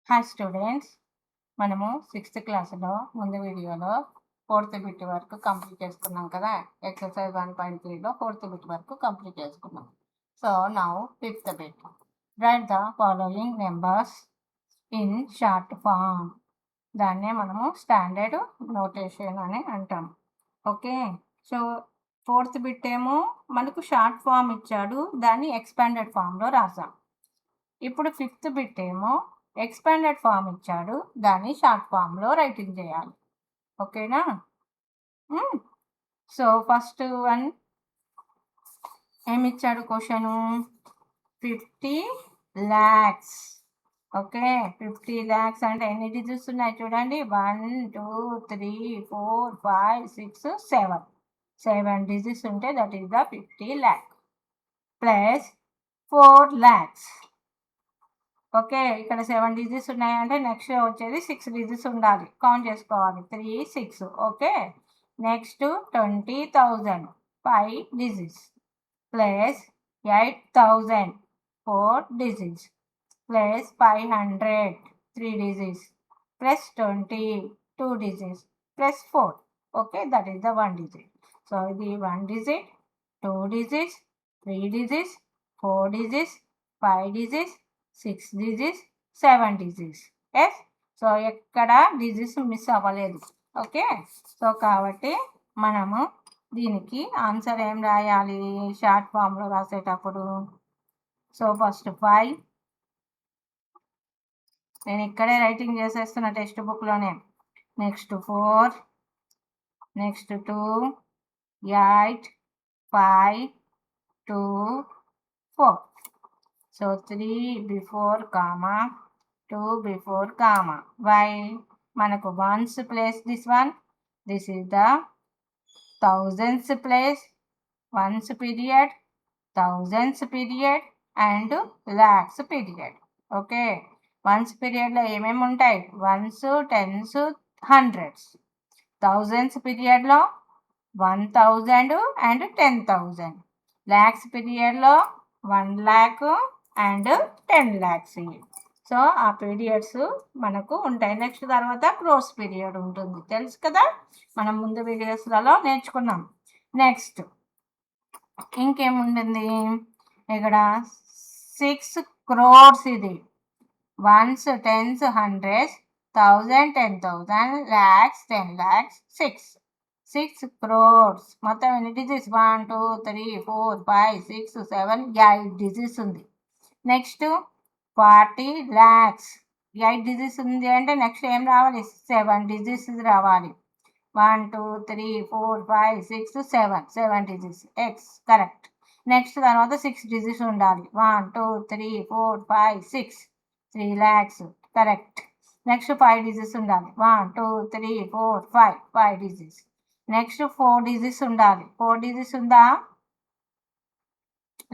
Hi students, మనము 6th క్లాస్లో ముందు వీడియోలో 4th బిట్ వరకు కంప్లీట్ చేసుకున్నాం కదా. ఎక్సర్సైజ్ 1.3లో 4th బిట్ వరకు కంప్లీట్ చేసుకున్నాం. So now 5th bit. Write the following numbers in short form. దాన్నే మనము స్టాండర్డ్ నోటేషన్ అని అంటాం. ఓకే, సో 4th బిట్ ఏమో మనకు షార్ట్ ఫామ్ ఇచ్చాడు, దాన్ని ఎక్స్పాండెడ్ ఫామ్లో రాసాం. ఇప్పుడు 5th బిట్ ఏమో ఎక్స్పాండెడ్ ఫామ్ ఇచ్చాడు, దాన్ని షార్ట్ ఫామ్లో రైటింగ్ చేయాలి. ఓకేనా? సో ఫస్ట్ వన్ ఏమిచ్చాడు క్వశ్చను? 50 lakhs. ఓకే, 50 lakhs అంటే ఎన్ని డిజిట్స్ ఉన్నాయి చూడండి. 1 2 3 4 5 6 7. 7 డిజిట్స్ ఉంటే that is the 50 lakh plus 4 lakhs. Okay, ఇక్కడ 7 డిజిట్స్ ఉన్నాయంటే నెక్స్ట్ వచ్చేది 6 డిజిట్స్ ఉండాలి, కౌంట్ చేసుకోవాలి. 3 6. Okay, next 20,000 5 digits plus 8,000 4 digits plus 500 3 digits plus 20 2 digits plus 4. Okay, that is the 1 digit. So ఇది 1 digit, 2 digits, 3 digits, 4 digits, 5 digits, 6 digits, 7 digits. Yes, so ఎక్కడ digits miss అవ్వలేదు. Okay, so కాబట్టి మనము దీనికి answer ఏం రాయాలి short ఫామ్లో రాసేటప్పుడు? సో ఫస్ట్ 5 నేను ఇక్కడే రైటింగ్ చేసేస్తున్నా టెక్స్ట్ బుక్లోనే. Next 4, next 2, 8, 5, 2, 4. So 3 before comma, 2 before comma. Why? Manaku ones place this one. This is the thousands place, ones period, thousands period and lakhs period. Okay, ones period lo emem untayi? Ones, tens, hundreds. Thousands period lo 1,000 and 10,000. Lakhs period lo 1 lakh and 10 lakhs. So ఆ periods మనకు ఉంటాయి. Next తర్వాత crores period ఉంటుంది, తెలుసు కదా, మనం ముందు వీడియోస్లలో నేర్చుకున్నాం. నెక్స్ట్ ఇంకేముంటుంది ఇక్కడ? 6 crores. ఇది ones, tens, hundreds, 1000 10,000, lakhs 10 lakhs, 6 crores. మొత్తం ఎన్ని డిజిట్స్? 1 2 3 4 5 6 7 8 డిజిట్స్ ఉంది. Next 40 lakhs. 8 డిజిట్స్ ఉంది అంటే నెక్స్ట్ ఏం రావాలి? 7 డిజిట్స్ రావాలి. 1 2 3 4 5 6 7 7 డిజిట్స్. X correct. నెక్స్ట్ తర్వాత 6 డిజిట్స్ ఉండాలి. 1 2 3 4 5 6 3 lakhs కరెక్ట్. నెక్స్ట్ 5 డిజిట్స్ ఉండాలి. 1 2 3 4 5 5 డిజిట్స్. నెక్స్ట్ 4 డిజిట్స్ ఉండాలి. 4 డిజిట్స్ ఉందా?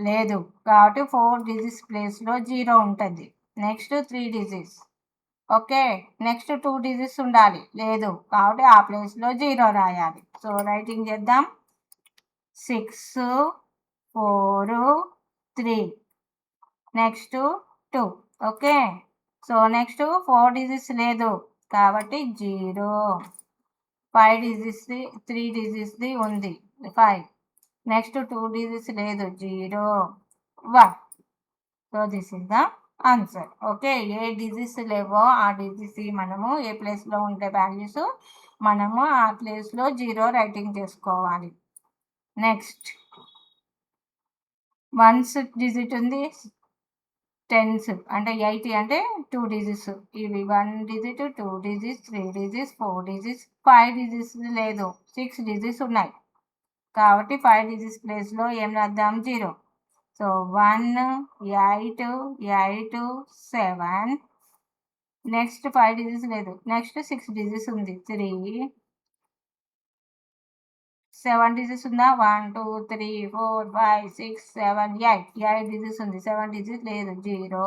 లేదు, కాబట్టి 4 డిజిట్స్ ప్లేస్లో 0 ఉంటుంది. Next 3 digits. Okay, next 2 digits ఉండాలి. లేదు, కాబట్టి ఆ ప్లేస్లో 0 రాయాలి. సో రైటింగ్ చేద్దాం. 6 4 3 next 2. Okay, so next 4 digits లేదు కాబట్టి 0. 5 డిజిట్స్ది 3 డిజిట్స్ది ఉంది 5. నెక్స్ట్ 2 డిజిట్స్ లేదు 0 1. So this is the answer. Okay, A digits లేవో ఆ డిజిట్స్ మనము ఏ ప్లేస్లో ఉండే వాల్యూస్ మనము ఆ ప్లేస్లో 0 రైటింగ్ చేసుకోవాలి. నెక్స్ట్ వన్స్ డిజిట్ ఉంది, టెన్స్ అంటే 80 అంటే 2 డిజిట్స్. ఇవి 1 digit, 2 digits, 3 digits, 4 digits, 5 digits లేదు, 6 డిజిట్స్ ఉన్నాయి కాబట్టి 5 డిజిట్స్ ప్లేస్లో ఏం రాద్దాం? 0. సో 1 8 8 7. నెక్స్ట్ 5 డిజిట్స్ లేదు, నెక్స్ట్ 6 డిజిట్స్ ఉంది 3. 7 డిజిట్స్ ఉందా? 1 2 3 4 5 6 7 8 8 డిజిట్స్ ఉంది. 7 డిజిట్స్ లేదు 0.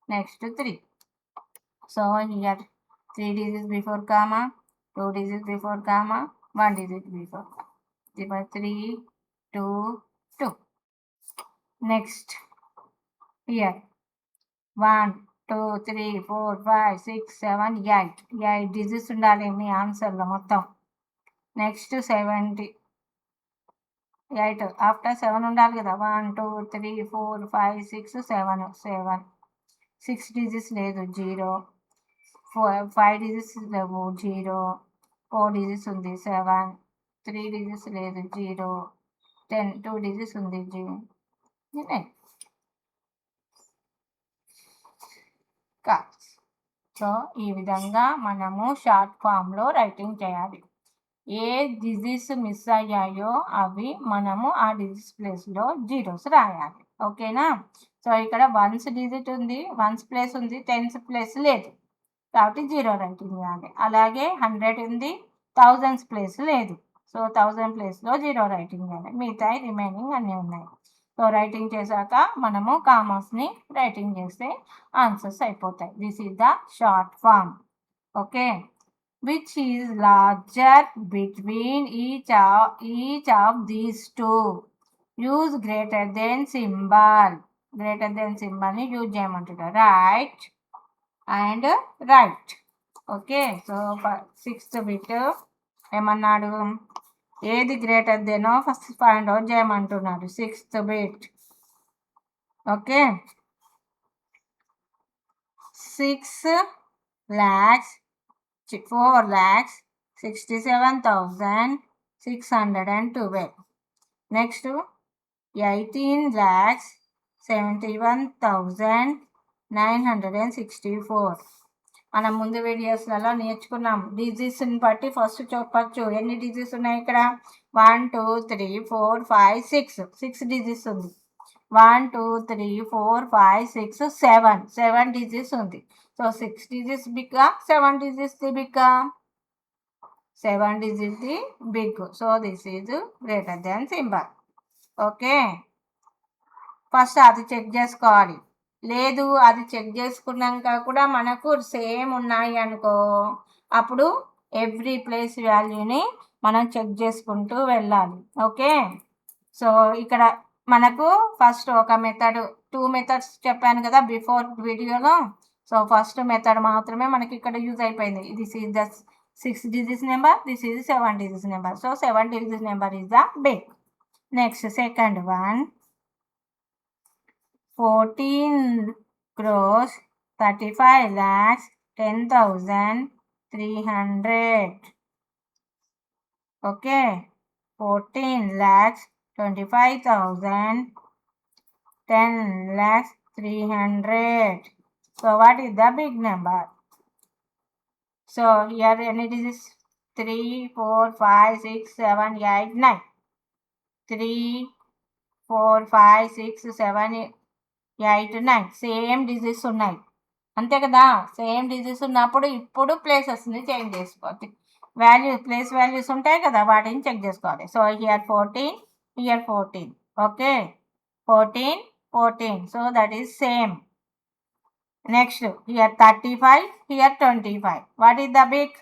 Next 3. So here 3 digits before comma, 2 digits before comma, 1 digit before. 3 2 2. Next here 1 2 3 4 5 6 7 8 digits ఉండాలి మీ ఆన్సర్లో మొత్తం. నెక్స్ట్ 78 ఆఫ్టర్ 7 ఉండాలి కదా. 1 2 3 4 5 6 7 6 డిజిట్స్ లేదు 0 5 డిజిట్స్ లేవు 0 4 డిజిట్స్ ఉంది 7 3 డిజిట్స్ లేదు 0 10 2 డిజిట్స్ ఉంది 0. సో ఈ విధంగా మనము షార్ట్ ఫామ్లో రైటింగ్ చేయాలి. ఏ డిజిట్స్ మిస్ అయ్యాయో అవి మనము ఆ డిజిట్స్ ప్లేస్లో జీరోస్ రాయాలి. ఓకేనా. సో ఇక్కడ వన్స్ డిజిట్ ఉంది, వన్స్ ప్లేస్ ఉంది, టెన్స్ ప్లేస్ లేదు కాబట్టి 0 రైటింగ్ చేయాలి. అలాగే 100 ఉంది, థౌజండ్స్ ప్లేస్ లేదు, సో 1000 ప్లేస్లో 0 రైటింగ్ చేయాలి. మిగతా రిమైనింగ్ అన్నీ ఉన్నాయి. సో రైటింగ్ చేశాక మనము కామర్స్ని రైటింగ్ చేస్తే ఆన్సర్స్ అయిపోతాయి. This is the short form. Okay. Which is larger between each of these two? Use greater than symbol. Greater than symbol ni use cheyamantaru. Right and right. Okay. So 6th bit ఏమన్నాడు, ఏది greater దెనో first find out చేయమంటున్నాడు. 6th bit. Okay. 4,67,612. Next 18,71,964. మనం ముందు వీడియోస్లలో నేర్చుకున్నాం. డిజిట్స్ని బట్టి first చెప్పచ్చు ఎన్ని డిజిట్స్ ఉన్నాయి. ఇక్కడ 1 2 3 4 5 6 డిజిట్స్ ఉంది. 1 2 3 4 5 6 7 డిజిట్స్ ఉంది. సో 6 డిజిట్స్ బిగ్గా, 7 డిజిట్స్ ది బిగ్గా. 7 డిజిట్స్ ది big. So this is greater than symbol. Okay. First అది చెక్ చేసుకోవాలి. లేదు అది చెక్ చేసుకున్నాక కూడా మనకు సేమ్ ఉన్నాయి అనుకో, అప్పుడు ఎవ్రీ ప్లేస్ వాల్యూని మనం చెక్ చేసుకుంటూ వెళ్ళాలి. ఓకే. సో ఇక్కడ మనకు ఫస్ట్ ఒక మెథడ్, 2 మెథడ్స్ చెప్పాను కదా బిఫోర్ వీడియోలో. సో ఫస్ట్ మెథడ్ మాత్రమే మనకి ఇక్కడ యూజ్ అయిపోయింది. This is the 6 digits number, this is 7 digits number. So 7 digits number is the big. Next second one, 14,35,10,300. Okay. 14,25,000, 10,300. So what is the big number? So here any digits? 3 4 5 6 7 8 9. 3 4 5 6 7 8 9 same digits ఉన్నాయి అంతే కదా. Same digits ఉన్నప్పుడు ఇప్పుడు ప్లేసెస్ని change చేసుకోవాలి. Place values ఉంటాయి కదా, వాటిని చెక్ చేసుకోవాలి. So here 14, here 14. Okay. 14 14. So that is same. Next here 35, here 25. What is the big?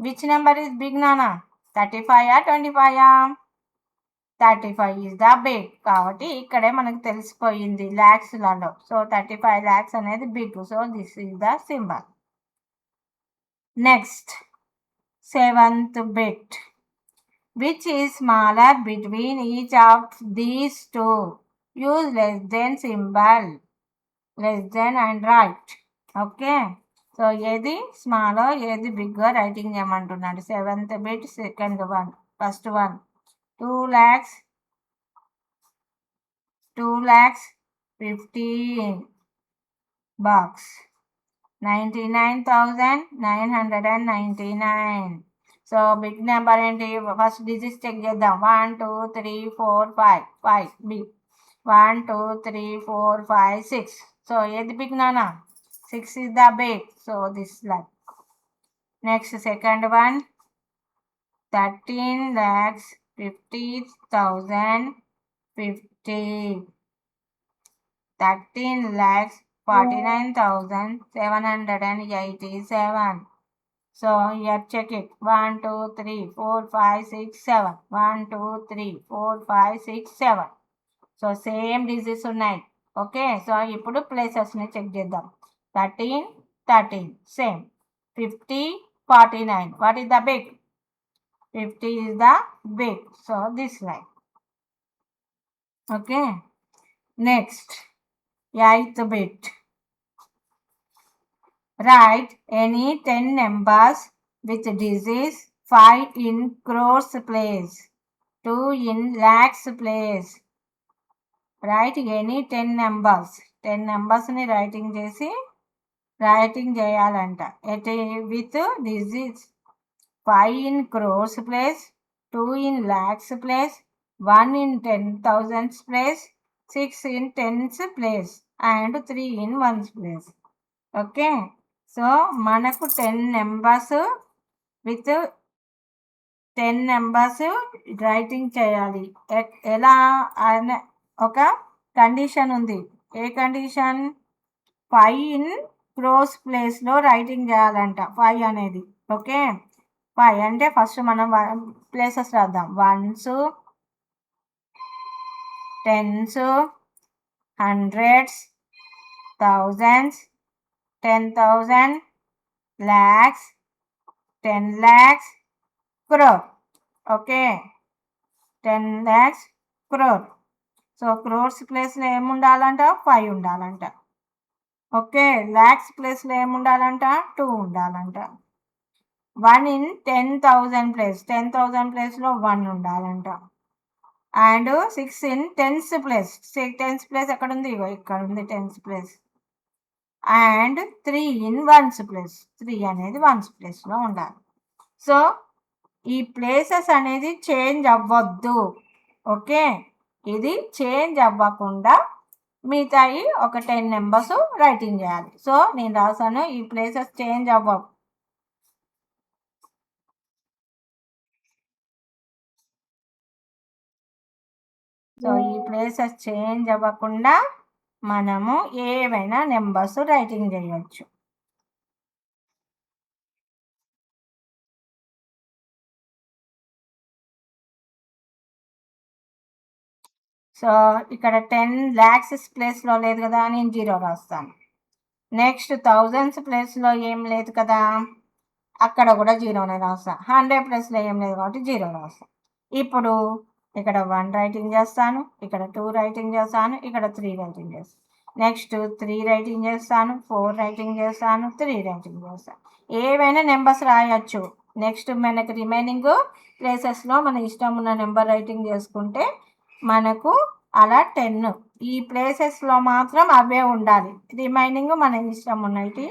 Which number is big నానా? 35 25? 35 ఈజ్ ద బిగ్. కాబట్టి ఇక్కడే మనకు తెలిసిపోయింది ల్యాక్స్లలో. సో 35 lakhs అనేది big. So this is the symbol. Next 7th bit. Which is smaller between each of these two? Use less than symbol. Less than and right. Okay. So ఏది స్మాలో ఏది బిగ్గా రైటింగ్ చేయమంటున్నాడు. 7th bit second one. First one 2,15,000 bucks. 99,999. So big number ఏంటి? First digits check చేద్దాం. 1 2 3 4 5 5 big. 1 2 3 4 5 6. So ఏది big నానా? 6 is the big. So this like. Next second one, 13,50,050. 13,49,787. So here check it. 1 2 3 4 5 6 7. 1 2 3 4 5 6 7. So same digits ఉన్నాయి. Okay, so ఇప్పుడు ప్లేసెస్ని check చేద్దాం. 13, 13 same. 50, 49. What is the big? 50 is the big. So this line. Okay. Next, 8th bit. Write any 10 numbers with digits 5 in crores place, 2 in lakhs place. Write any 10 numbers. 10 numbers-ని writing చేయాలంట. With digits 5 in crores place, 2 in lakhs place, 1 in 10,000s place, 6 in tens place and 3 in ones place. Okay, so మనకు 10 numbers with 10 numbers writing చేయాలి. ఎలా అనే ఒక condition ఉంది. ఏ condition? 5 in crores ప్లేస్లో writing చేయాలంట 5 అనేది. ఓకే, 5 అంటే ఫస్ట్ మనం ప్లేసెస్ రాద్దాం. 1s, 10s, 100s, 1000s, 10,000, lakhs, 10 lakhs, crore. Okay, 10 lakhs, crore. So crores ప్లేస్లో ఏముండాలంట? 5 ఉండాలంట. ఓకే, ల్యాక్స్ ప్లేస్లో ఏముండాలంట? 2 ఉండాలంట. 1 in 10,000 ప్లేస్, 10,000 ప్లేస్లో 1 ఉండాలంట. And 6 in tens place, 10s place ఎక్కడ ఉంది? ఇక్కడ ఉంది 10s place. And 3 in ones place, 3 అనేది వన్స్ ప్లేస్లో ఉండాలి. సో ఈ ప్లేసెస్ అనేది చేంజ్ అవ్వద్దు. ఓకే, ఇది చేంజ్ అవ్వకుండా మిగతాయి ఒక 10 నెంబర్స్ రైటింగ్ చేయాలి. సో నేను రాసాను, ఈ ప్లేసెస్ చేంజ్ అవ్వవు. సో ఈ ప్లేసెస్ చేంజ్ అవ్వకుండా మనము ఏవైనా నెంబర్స్ రైటింగ్ చేయొచ్చు. సో ఇక్కడ 10 lakhs ప్లేస్లో లేదు కదా, నేను 0 రాస్తాను. నెక్స్ట్ 1000s ప్లేస్లో ఏం లేదు కదా, అక్కడ కూడా 0నే రాస్తాను. 100 ప్లేస్లో ఏం లేదు కాబట్టి 0 రాస్తాను. ఇప్పుడు ఇక్కడ 1 రైటింగ్ చేస్తాను, ఇక్కడ 2 రైటింగ్ చేస్తాను, ఇక్కడ 3 రైటింగ్ చేస్తాను. నెక్స్ట్ 3 రైటింగ్ చేస్తాను, 4 రైటింగ్ చేస్తాను, 3 రైటింగ్ చేస్తాను. ఏవైనా నెంబర్స్ రాయొచ్చు. నెక్స్ట్ మనకు రిమైనింగ్ ప్లేసెస్లో మన ఇష్టం ఉన్న నెంబర్ రైటింగ్ చేసుకుంటే మనకు అలా 10 ఈ ప్లేసెస్లో మాత్రం అవే ఉండాలి. రిమైనింగ్ మన ఇష్టం ఉన్నవి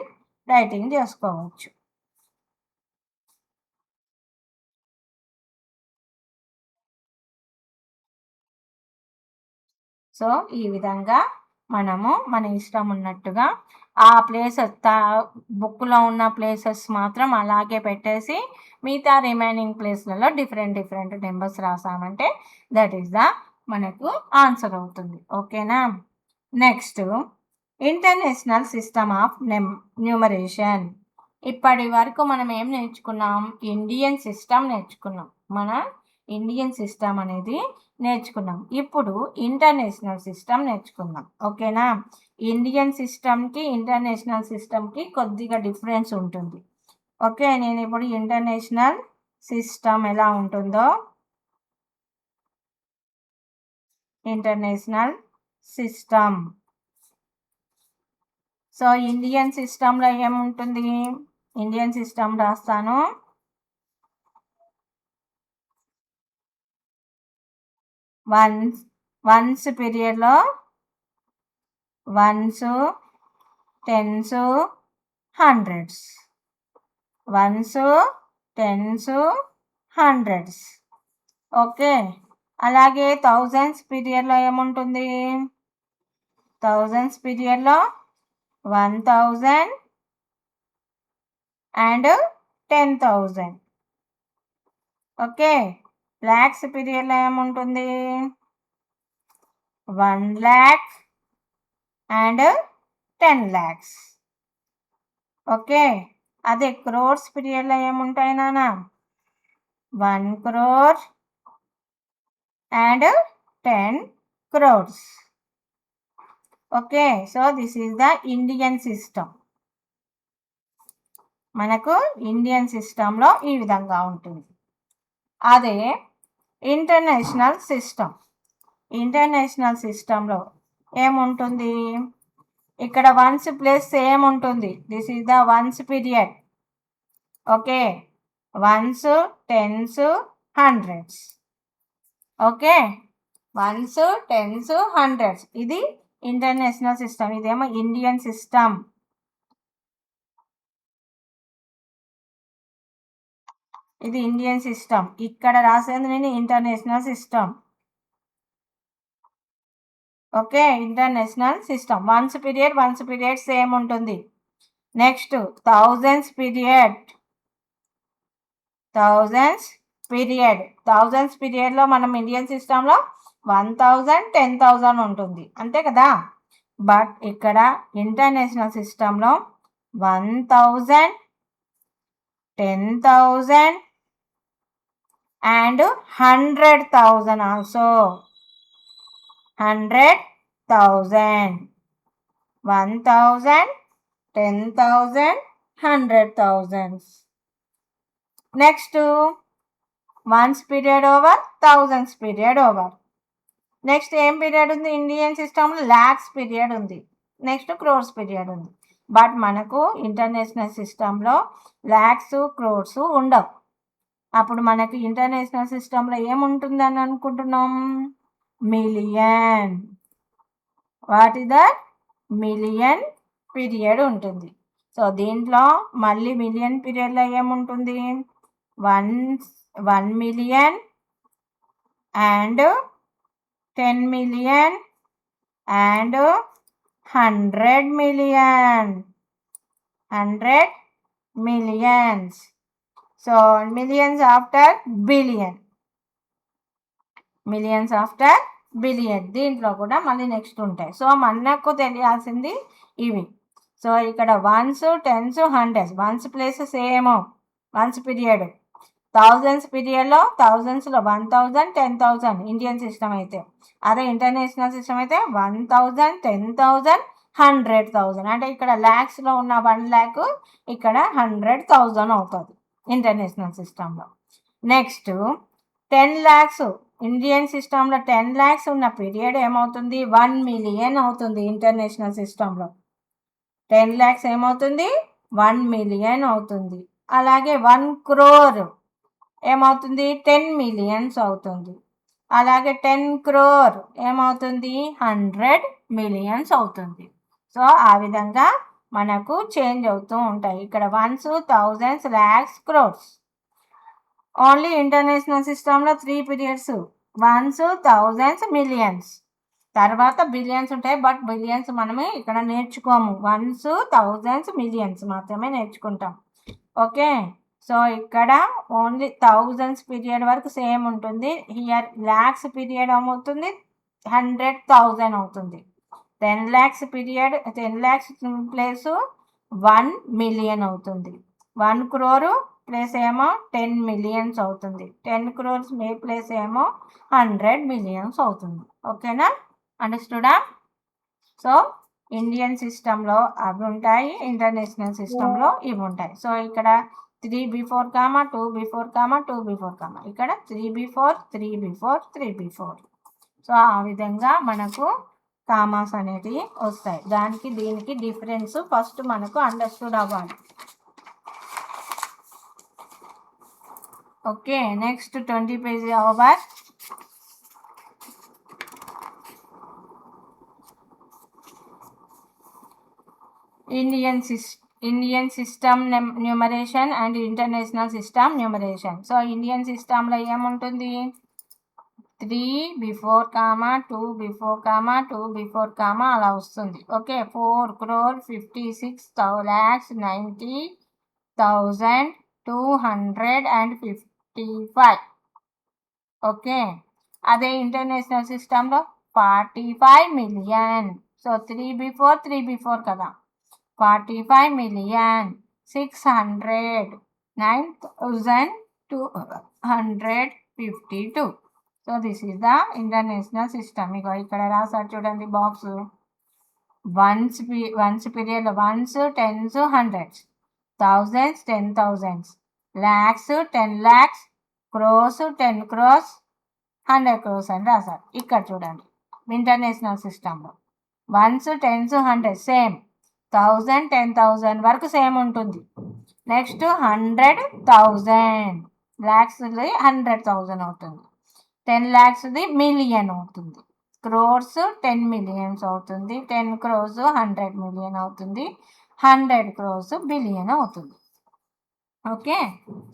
రైటింగ్ చేసుకోవచ్చు. సో ఈ విధంగా మనము మన ఇష్టం ఉన్నట్టుగా ఆ ప్లేసెస్ బుక్లో ఉన్న ప్లేసెస్ మాత్రం అలాగే పెట్టేసి మిగతా రిమైనింగ్ ప్లేస్లలో డిఫరెంట్ నెంబర్స్ రాసామంటే దట్ ఈస్ ద మనకు ఆన్సర్ అవుతుంది. ఓకేనా? Next, international system of numeration. ఇప్పటి వరకు మనం ఏం నేర్చుకున్నాం? ఇండియన్ సిస్టమ్ నేర్చుకున్నాం. మన ఇండియన్ సిస్టమ్ అనేది నేర్చుకున్నాం. ఇప్పుడు ఇంటర్నేషనల్ సిస్టమ్ నేర్చుకున్నాం. ఓకేనా? ఇండియన్ సిస్టమ్కి ఇంటర్నేషనల్ సిస్టమ్కి కొద్దిగా డిఫరెన్స్ ఉంటుంది. ఓకే, నేను ఇప్పుడు ఇంటర్నేషనల్ సిస్టమ్ ఎలా ఉంటుందో, ఇంటర్నేషనల్ సిస్టమ్. సో ఇండియన్ సిస్టంలో ఏముంటుంది? ఇండియన్ సిస్టమ్ రాస్తాను. వన్స్ పీరియడ్లో 1s, 10s, 100s. 1s, 10s, 100s. Okay, అలాగే 1000s పీరియడ్లో ఏముంటుంది? 1000s పీరియడ్లో 1000 అండ్ 10,000. ఓకే, లాక్స్ పీరియడ్లో ఏముంటుంది? 1 lakh అండ్ 10 lakhs. ఓకే, అదే క్రోర్స్ పీరియడ్లో ఏముంటాయి నాన్న? 1 crore and 10 crores. Okay, so this is the Indian system. మనకు ఇండియన్ సిస్టంలో ఈ విధంగా ఉంటుంది. అదే ఇంటర్నేషనల్ సిస్టమ్. ఇంటర్నేషనల్ సిస్టంలో ఏముంటుంది? ఇక్కడ వన్స్ ప్లస్ ఏముంటుంది? This is the ones period. Okay, ones, tens, hundreds. Okay, ones, tens, hundreds. ఇది ఇంటర్నేషనల్ సిస్టమ్. ఇదేమో ఇండియన్ సిస్టమ్. ఇది ఇండియన్ సిస్టమ్. ఇక్కడ రాసేది నేను international system. Okay, international system. Ones period same ఉంటుంది. Next thousands period. థౌజండ్స్ పీరియడ్లో మనం Indian సిస్టంలో 1000, 10,000 ఉంటుంది, అంతే కదా. బట్ ఇక్కడ ఇంటర్నేషనల్ సిస్టంలో 1000, 10,000 and 100,000 also. 100,000, 1000, 10,000, 100,000. Next once period over, thousands period over. Next ఏం పీరియడ్ ఉంది? ఇండియన్ సిస్టంలో ల్యాక్స్ పీరియడ్ ఉంది. నెక్స్ట్ క్రోర్స్ పీరియడ్ ఉంది. బట్ మనకు ఇంటర్నేషనల్ సిస్టంలో ల్యాక్స్, క్రోర్స్ ఉండవు. అప్పుడు మనకి ఇంటర్నేషనల్ సిస్టంలో ఏముంటుందని అనుకుంటున్నాం? Million. What is that? Million period ఉంటుంది. సో దీంట్లో మళ్ళీ మిలియన్ పీరియడ్లో ఏముంటుంది? 1 million and 10 million and 100 million. 100 millions. So millions after billion. Millions after billion. దీంట్లో కూడా మళ్ళీ నెక్స్ట్ ఉంటాయి. సో మనకు తెలియాల్సింది ఇవి. సో ఇక్కడ ones, tens, hundreds. Ones place same ones period. Thousands పీరియడ్లో థౌజండ్స్లో 1000, 10,000 ఇండియన్ సిస్టమ్ అయితే. అదే ఇంటర్నేషనల్ సిస్టమ్ అయితే 1000, 10,000, 100,000. అంటే ఇక్కడ ల్యాక్స్లో ఉన్న 1 lakh ఇక్కడ 100,000 అవుతుంది ఇంటర్నేషనల్ సిస్టంలో. Next 10 lakhs. ఇండియన్ సిస్టంలో 10 lakhs ఉన్న పీరియడ్ ఏమవుతుంది? 1 million అవుతుంది ఇంటర్నేషనల్ సిస్టంలో. 10 lakhs ఏమవుతుంది? 1 million అవుతుంది. అలాగే 1 crore ఏమవుతుంది? 10 millions అవుతుంది. అలాగే 10 crore ఏమవుతుంది? 100 millions అవుతుంది. సో ఆ విధంగా మనకు చేంజ్ అవుతూ ఉంటాయి. ఇక్కడ once, thousands, lakhs, crores. Only international సిస్టంలో 3 periods. Once, thousands, millions. తర్వాత బిలియన్స్ ఉంటాయి, బట్ బిలియన్స్ మనమే ఇక్కడ నేర్చుకోము. వన్స్, థౌజండ్స్, మిలియన్స్ మాత్రమే నేర్చుకుంటాం. ఓకే, సో ఇక్కడ ఓన్లీ థౌజండ్స్ పీరియడ్ వరకు సేమ్ ఉంటుంది. హియర్ ల్యాక్స్ పీరియడ్ ఏమవుతుంది? 100,000 అవుతుంది. 10 lakhs period, 10 lakhs place 1 million అవుతుంది. 1 crore ప్లేస్ ఏమో 10 millions అవుతుంది. 10 crores ప్లేస్ ఏమో 100 millions అవుతుంది. ఓకేనా? అండర్స్టూడా? సో ఇండియన్ సిస్టంలో అవి ఉంటాయి, ఇంటర్నేషనల్ సిస్టంలో ఇవి ఉంటాయి. సో ఇక్కడ 3 before, 2 before, 2 before, ఇక్కడ 3 before, 3 before, 3 before. సో ఆ విధంగా మనకు కామాస్ అనేటివి వస్తాయి. దానికి దీనికి డిఫరెన్స్ ఫస్ట్ మనకు అండర్స్టూడ్ అవ్వాలి. Okay, next 20 page over. Indian system numeration and international system numeration. So Indian సిస్టంలో ఏముంటుంది? 3 before, 2 before, 2 before, అలా వస్తుంది. Okay, 4 crore 56,90,255. ఓకే, అదే ఇంటర్నేషనల్ సిస్టంలో 45 million. సో 3 before కదా, 45,9,252. So this is the international system. ఇక ఇక్కడ రాసారు చూడండి బాక్స్. వన్స్ పీరియడ్లో ones, tens, hundreds, thousands, 10,000s, lakhs, 10 lakhs, crores, 10 crores, 100 crores అని రాశారు. ఇక్కడ చూడండి ఇంటర్నేషనల్ సిస్టంలో వన్స్, టెన్స్, 100 సేమ్, 1000, 10,000 వరకు సేమ్ ఉంటుంది. నెక్స్ట్ 100,000 ల్యాక్స్ది 100,000 అవుతుంది. 10 lakhsది మిలియన్ అవుతుంది. క్రోర్స్ 10 millions అవుతుంది. 10 crores 100 million అవుతుంది. 100 crores బిలియన్ అవుతుంది. ఓకే,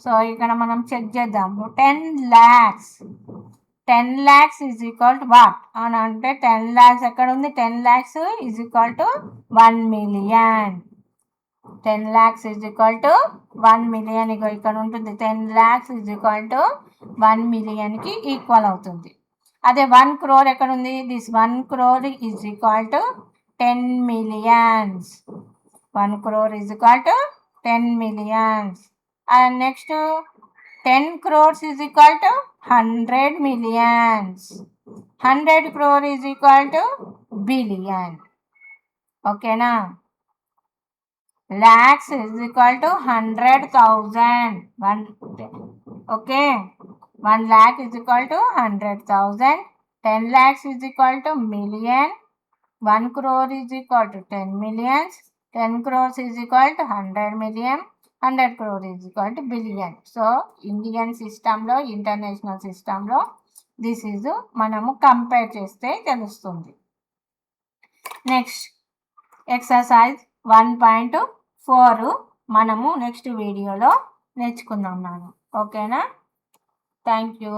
సో ఇక్కడ మనం చెక్ చేద్దాము. 10 lakhs is equal to what అని అంటే 10 lakhs ఎక్కడ ఉంది? 10 lakhs is equal to 1 million. 10 lakhs is equal to 1 million. ఇక ఇక్కడ ఉంటుంది 10 lakhs ఈజ్ ఈక్వల్ టు 1 millionకి ఈక్వల్ అవుతుంది. అదే 1 crore ఎక్కడ ఉంది? This 1 crore is equal to 10 millions. 1 crore is equal to 10 millions. And next 10 crores is equal to 100 millions. 100 crore is equal to billion. ఓకేనా? lakhs is equal to 100,000. Okay, 1 lakh is equal to 100,000. 10 lakhs is equal to million. 1 crore is equal to 10 millions. 10 crores is equal to 100 million. 100 crore is equal to billion. So Indian system లో, international సిస్టంలో this is మనము compare చేస్తే తెలుస్తుంది. Next exercise 1.4 మనము next వీడియోలో నేర్చుకుందాం. ఓకేనా? Thank you.